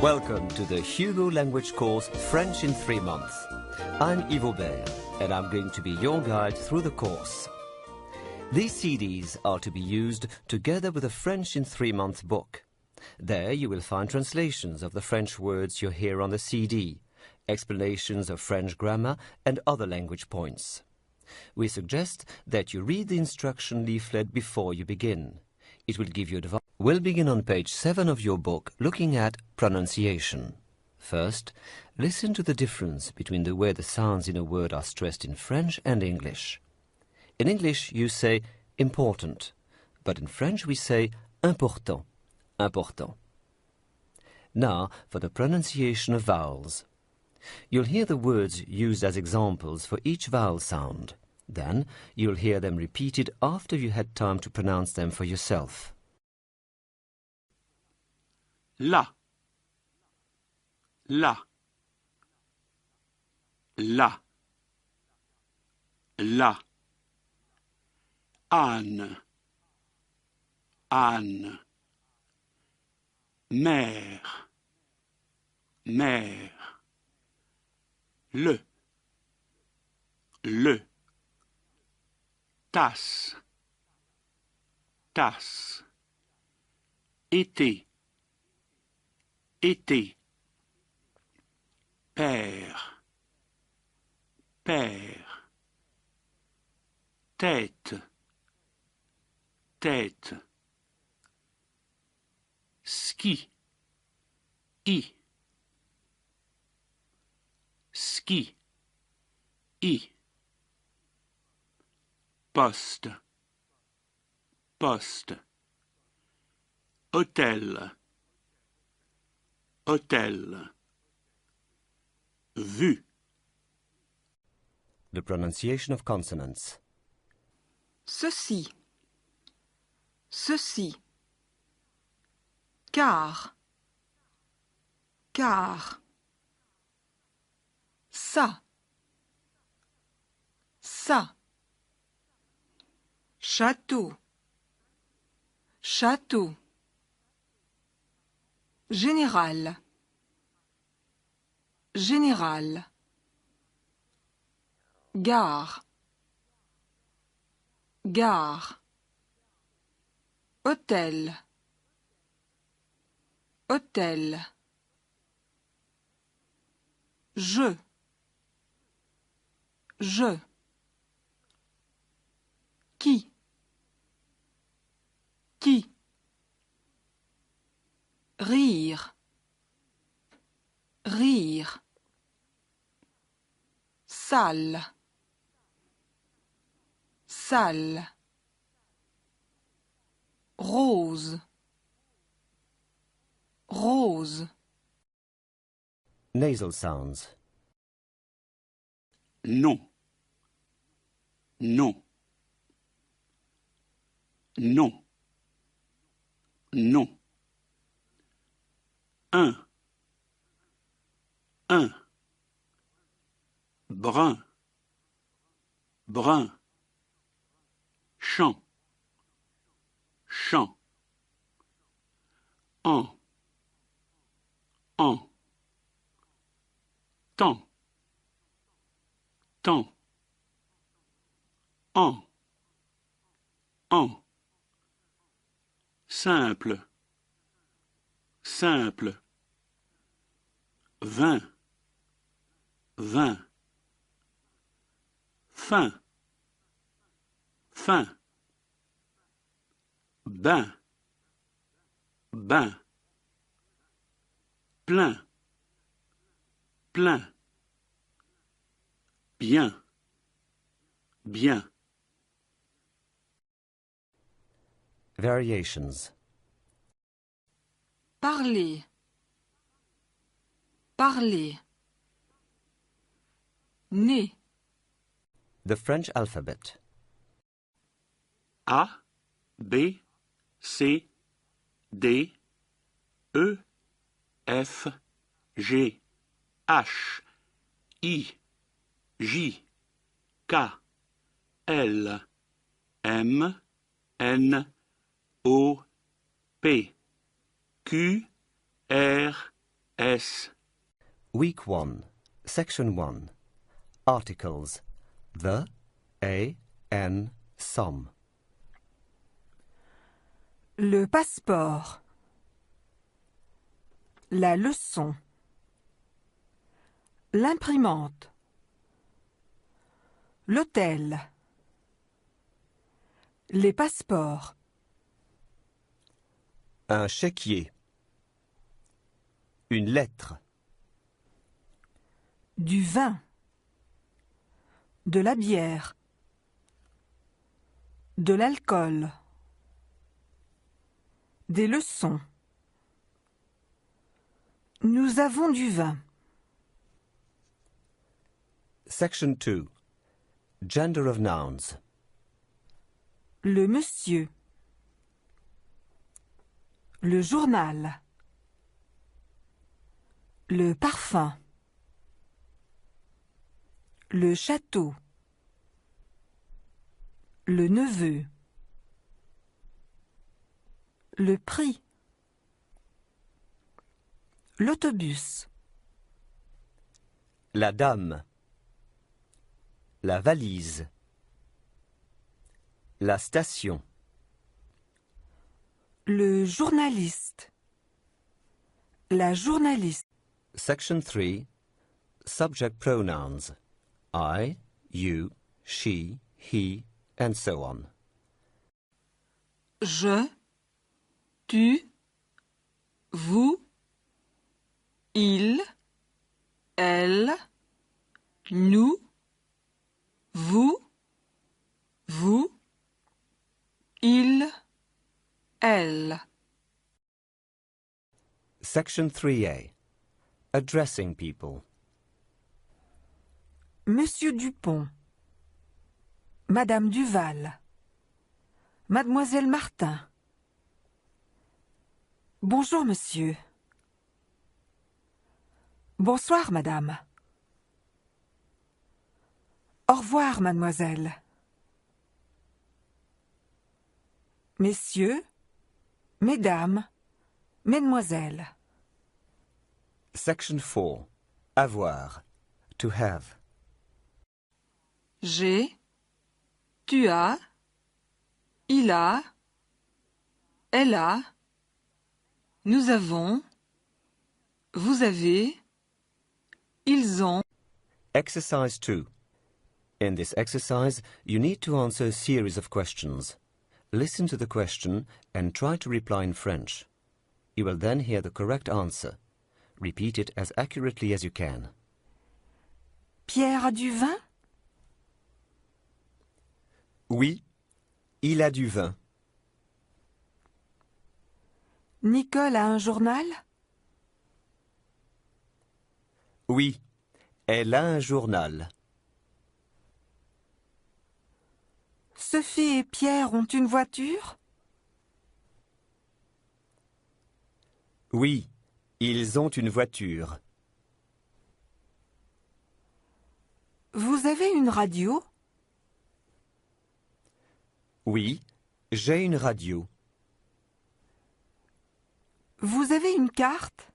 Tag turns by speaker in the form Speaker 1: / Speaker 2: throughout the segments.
Speaker 1: Welcome to the Hugo language course French in 3 months. I'm Yves Aubert and I'm going to be your guide through the course. These CDs are to be used together with a French in 3 months book. There you will find translations of the French words you hear on the CD, explanations of French grammar and other language points. We suggest that you read the instruction leaflet before you begin. It will give you advice. We'll begin on page 7 of your book looking at pronunciation. First, listen to the difference between the way the sounds in a word are stressed in French and English. In English you say important, but in French we say important, important. Now for the pronunciation of vowels. You'll hear the words used as examples for each vowel sound. Then you'll hear them repeated after you had time to pronounce them for yourself.
Speaker 2: La, la, la, la, âne, âne, mère, mère, le, tasse, tasse, été, été, père, père, tête, tête, ski, ski, poste, poste, hôtel, hôtel, vue.
Speaker 1: The pronunciation of consonants.
Speaker 3: Ceci, ceci, car, car, ça, ça, château, château, général, général, gare, gare, hôtel, hôtel, je, qui, rire, rire, salle, salle, rose, rose.
Speaker 1: Nasal sounds.
Speaker 2: Non, non, non, non. Un, brun, brun, champ, champ, en, temps, temps, en, simple, simple, vin, vin, fin, fin, bain, bain, plein, plein, bien, bien.
Speaker 1: Variations.
Speaker 3: Parler, parler, né,
Speaker 1: The French alphabet.
Speaker 2: A, B, C, D, E, F, G, H, I, J, K, L, M, N, O, P, Q, R, S,
Speaker 1: Week 1, Section 1. Articles. The, a, an, some.
Speaker 3: Le passeport. La leçon. L'imprimante. L'hôtel. Les passeports.
Speaker 1: Un chéquier. Une lettre.
Speaker 3: Du vin. De la bière. De l'alcool. Des leçons. Nous avons du vin.
Speaker 1: Section 2. Gender of nouns.
Speaker 3: Le monsieur. Le journal. Le parfum. Le château. Le neveu. Le prix. L'autobus.
Speaker 1: La dame. La valise. La station.
Speaker 3: Le journaliste. La journaliste.
Speaker 1: Section 3. Subject pronouns. I, you, she, he, and so on.
Speaker 3: Je, tu, vous, il, elle, nous, vous, il, elle.
Speaker 1: Section 3A. Addressing people.
Speaker 3: Monsieur Dupont. Madame Duval. Mademoiselle Martin. Bonjour, monsieur. Bonsoir, madame. Au revoir, mademoiselle. Messieurs, mesdames, mesdemoiselles.
Speaker 1: Section 4. Avoir. To have.
Speaker 3: J'ai, tu as, il a, elle a, nous avons, vous avez, ils ont.
Speaker 1: Exercise 2. In this exercise, you need to answer a series of questions. Listen to the question and try to reply in French. You will then hear the correct answer. Repeat it as accurately as you can.
Speaker 3: Pierre a du vin?
Speaker 1: Oui, il a du vin.
Speaker 3: Nicole a un journal?
Speaker 1: Oui, elle a un journal.
Speaker 3: Sophie et Pierre ont une voiture?
Speaker 1: Oui, ils ont une voiture.
Speaker 3: Vous avez une radio?
Speaker 1: Oui, j'ai une radio.
Speaker 3: Vous avez une carte?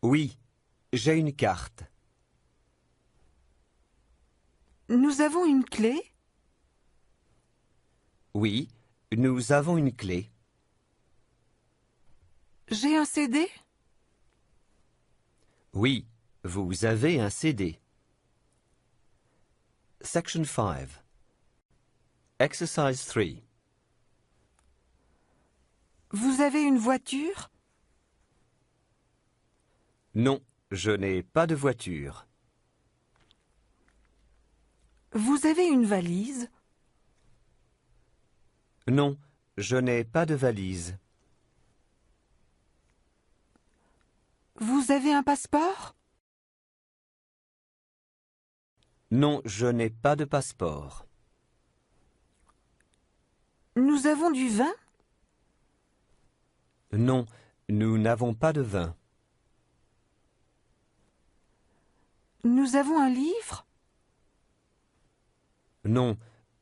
Speaker 1: Oui, j'ai une carte.
Speaker 3: Nous avons une clé?
Speaker 1: Oui, nous avons une clé.
Speaker 3: J'ai un CD?
Speaker 1: Oui, vous avez un CD. Section 5. Exercise 3.
Speaker 3: Vous avez une voiture?
Speaker 1: Non, je n'ai pas de voiture.
Speaker 3: Vous avez une valise?
Speaker 1: Non, je n'ai pas de valise.
Speaker 3: Vous avez un passeport?
Speaker 1: Non, je n'ai pas de passeport.
Speaker 3: Nous avons du vin?
Speaker 1: Non, nous n'avons pas de vin.
Speaker 3: Nous avons un livre?
Speaker 1: Non,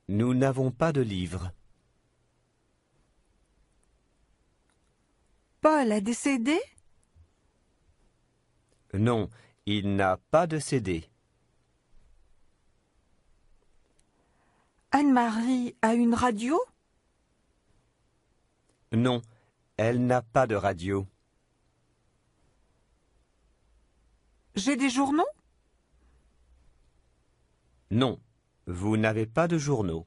Speaker 1: nous n'avons pas de livre.
Speaker 3: Paul a des CD?
Speaker 1: Non, il n'a pas de CD.
Speaker 3: Anne-Marie a une radio?
Speaker 1: Non, elle n'a pas de radio.
Speaker 3: J'ai des journaux?
Speaker 1: Non, vous n'avez pas de journaux.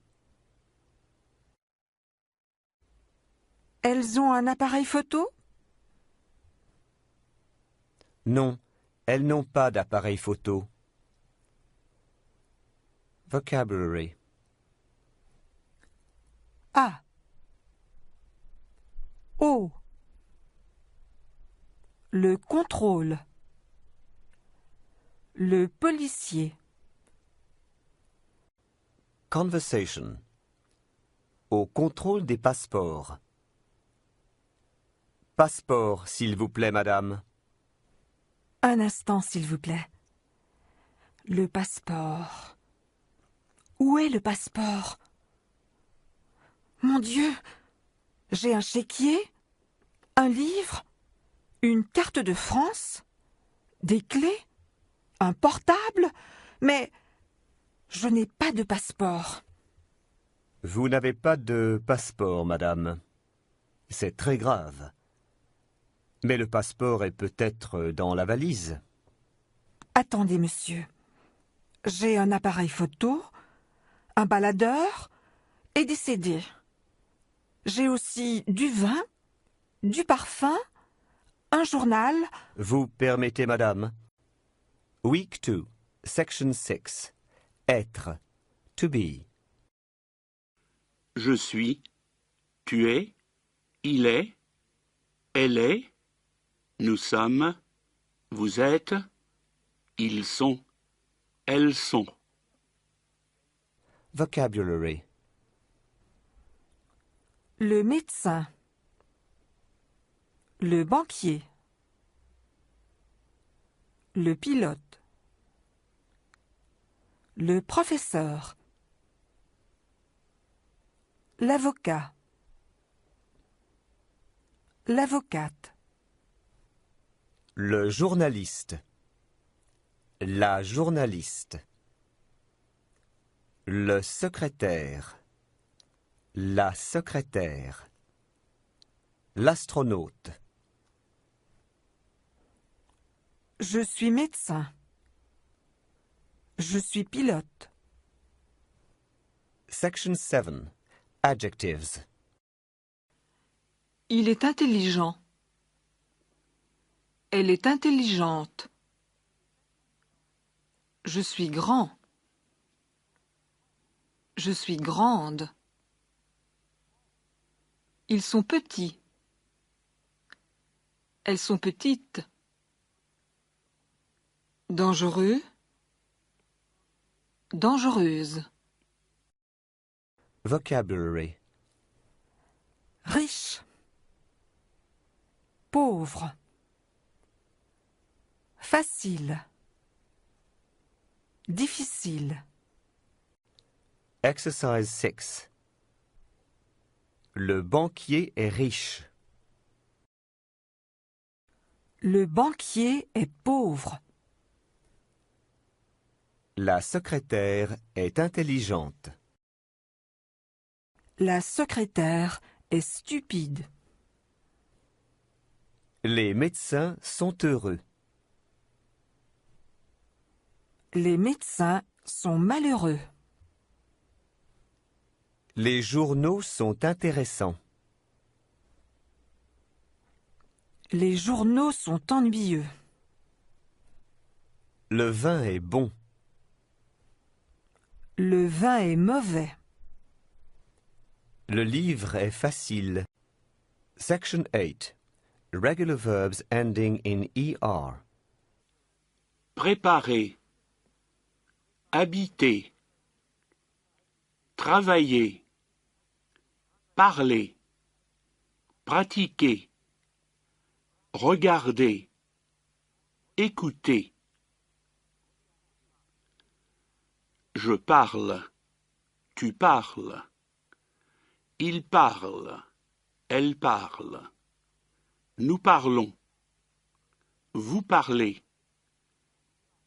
Speaker 3: Elles ont un appareil photo?
Speaker 1: Non, elles n'ont pas d'appareil photo. Vocabulary.
Speaker 3: A. O. Le contrôle. Le policier.
Speaker 1: Conversation. Au contrôle des passeports. Passeport, s'il vous plaît, madame.
Speaker 3: Un instant, s'il vous plaît. Le passeport. Où est le passeport? Mon Dieu! J'ai un chéquier, un livre, une carte de France, des clés, un portable, mais je n'ai pas de passeport.
Speaker 1: Vous n'avez pas de passeport, madame. C'est très grave. Mais le passeport est peut-être dans la valise.
Speaker 3: Attendez, monsieur. J'ai un appareil photo, un baladeur et des CD. J'ai aussi du vin, du parfum, un journal.
Speaker 1: Vous permettez, madame? Week 2, Section 6. Être. To be.
Speaker 2: Je suis, tu es, il est, elle est, nous sommes, vous êtes, ils sont, elles sont.
Speaker 1: Vocabulary.
Speaker 3: Le médecin. Le banquier. Le pilote. Le professeur. L'avocat. L'avocate.
Speaker 1: Le journaliste. La journaliste. Le secrétaire. La secrétaire. L'astronaute.
Speaker 3: Je suis médecin. Je suis pilote.
Speaker 1: Section 7. Adjectives.
Speaker 3: Il est intelligent. Elle est intelligente. Je suis grand. Je suis grande. Ils sont petits. Elles sont petites. Dangereux. Dangereuse.
Speaker 1: Vocabulary.
Speaker 3: Riche. Pauvre. Facile. Difficile.
Speaker 1: Exercise 6. Le banquier est riche.
Speaker 3: Le banquier est pauvre.
Speaker 1: La secrétaire est intelligente.
Speaker 3: La secrétaire est stupide.
Speaker 1: Les médecins sont heureux.
Speaker 3: Les médecins sont malheureux.
Speaker 1: Les journaux sont intéressants.
Speaker 3: Les journaux sont ennuyeux.
Speaker 1: Le vin est bon.
Speaker 3: Le vin est mauvais.
Speaker 1: Le livre est facile. Section 8. Regular verbs ending in ER.
Speaker 2: Préparer, habiter, travailler, parler, pratiquer, regarder, écouter. Je parle, tu parles, il parle, elle parle, nous parlons, vous parlez.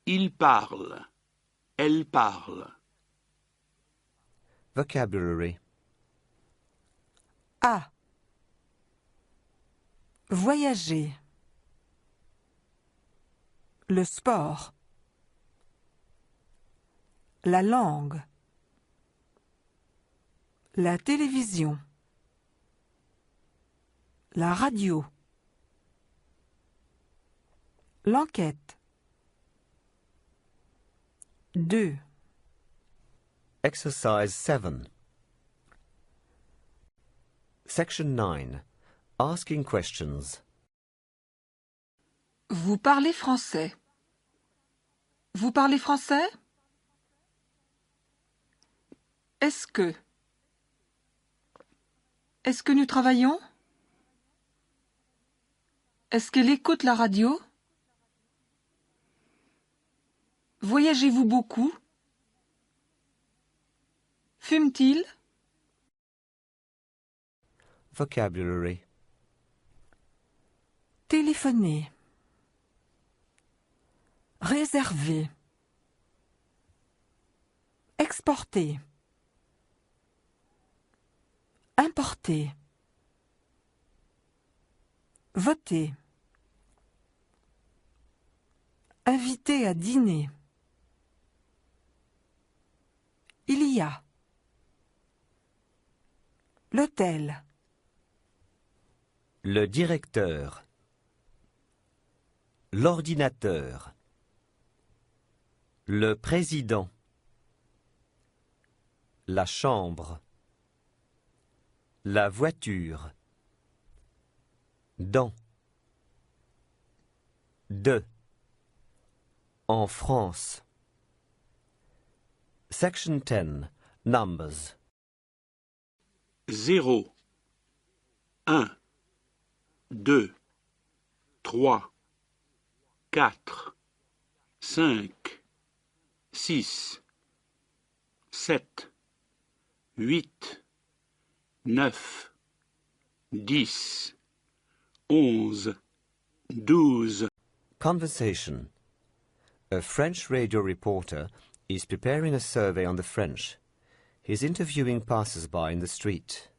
Speaker 2: Il parle. Elle parle.
Speaker 1: Vocabulary.
Speaker 3: A. Voyager. Le sport. La langue. La télévision. La radio. L'enquête. 2.
Speaker 1: Exercise 7. Section 9. Asking questions.
Speaker 3: Vous parlez français. Vous parlez français? Est-ce que nous travaillons? Est-ce qu'elle écoute la radio? Voyagez-vous beaucoup? Fume-t-il?
Speaker 1: Vocabulary.
Speaker 3: Téléphoner. Réserver. Exporter. Importer. Voter. Inviter à dîner. Il y a. L'hôtel.
Speaker 1: Le directeur. L'ordinateur. Le président. La chambre. La voiture. Dans. De. En France. Section 10. Numbers.
Speaker 2: 0, 1, 2, 3, 4, 5, 6, 7, 8, 9, 10, 11, 12.
Speaker 1: Conversation. A French radio reporter is preparing a survey on the French. He is interviewing passers-by in the street.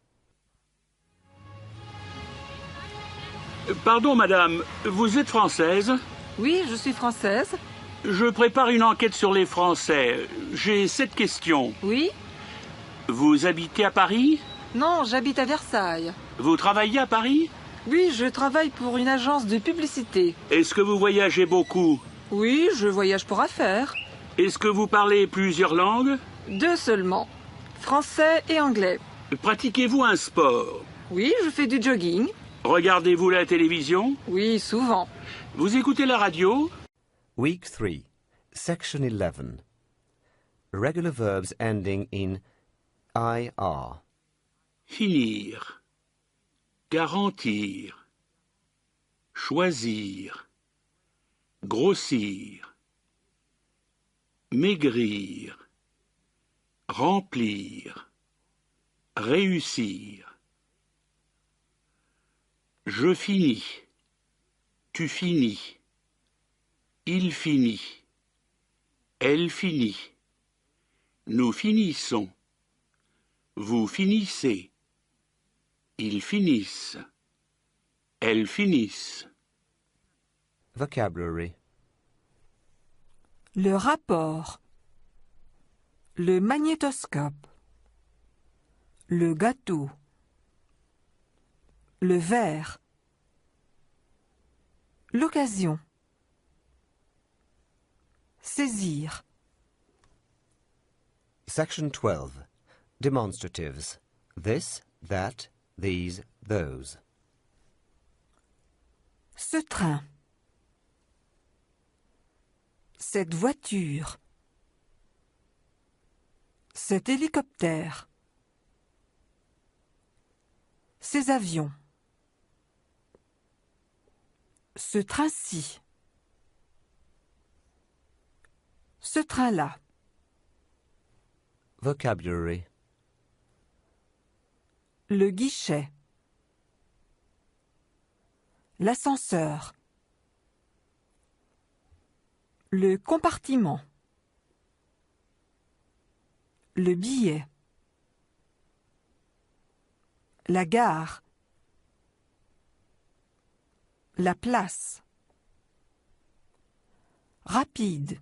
Speaker 2: Pardon, madame, vous êtes française?
Speaker 3: Oui, je suis française.
Speaker 2: Je prépare une enquête sur les Français. J'ai 7 questions.
Speaker 3: Oui?
Speaker 2: Vous habitez à Paris?
Speaker 3: Non, j'habite à Versailles.
Speaker 2: Vous travaillez à Paris?
Speaker 3: Oui, je travaille pour une agence de publicité.
Speaker 2: Est-ce que vous voyagez beaucoup?
Speaker 3: Oui, je voyage pour affaires.
Speaker 2: Est-ce que vous parlez plusieurs langues?
Speaker 3: 2 seulement. Français et anglais.
Speaker 2: Pratiquez-vous un sport?
Speaker 3: Oui, je fais du jogging.
Speaker 2: Regardez-vous la télévision?
Speaker 3: Oui, souvent.
Speaker 2: Vous écoutez la radio?
Speaker 1: Week 3, Section 11. Regular verbs ending in IR.
Speaker 2: Finir. Garantir. Choisir. Grossir. Maigrir. Remplir. Réussir. Je finis. Tu finis. Il finit. Elle finit. Nous finissons. Vous finissez. Ils finissent. Elles finissent.
Speaker 1: Vocabulary.
Speaker 3: Le rapport. Le magnétoscope. Le gâteau. Le verre. L'occasion. Saisir.
Speaker 1: Section 12. Demonstratives. This, that, these, those.
Speaker 3: Ce train. Cette voiture. Cet hélicoptère. Ces avions. Ce train-ci. Ce train-là.
Speaker 1: Vocabulary.
Speaker 3: Le guichet. L'ascenseur.
Speaker 4: Le compartiment. Le billet. La gare. La place. Rapide.